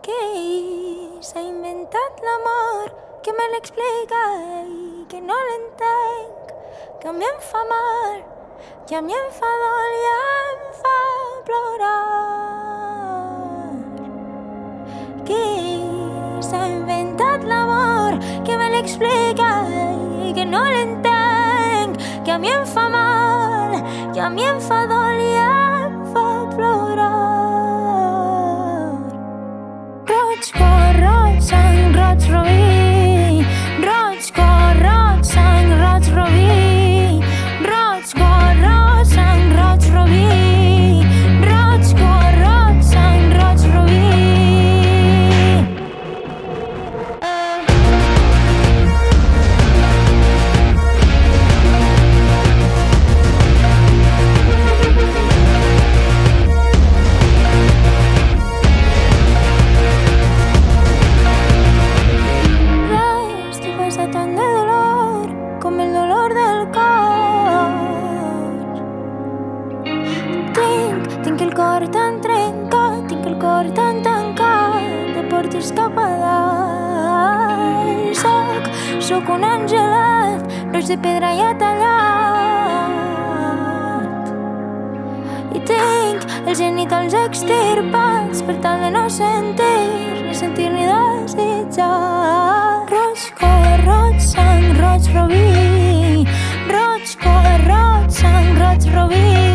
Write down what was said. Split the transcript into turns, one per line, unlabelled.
Qui s'ha inventat l'amor? Que me l'explica i que no l'entenc, que a mi em fa mal, que a mi em fa dol i em fa plorar. Qui s'ha inventat l'amor? Que me l'explica i que no l'entenc, que a mi em fa mal, que a mi em fa dol i em fa plorar. Roig, cor, roig, sang, roig, robí. Roig, cor, roig, sang, roig, robí. Roig, cor, roig, sang, roig, robí. Roig, cor, roig, sang, roig, robí. Tan de dolor com el dolor del cor. Tinc el cor tan trencat, tinc el cor tan tancat, te portes cap a dalt. Soc un angelet, roig de pedra ja tallat, i tinc els genitals extirpats per tal de no sentir ni desitjar. Roig, cor, roig, sang, roig, robí. Roig, cor, roig, sang, roig, robí.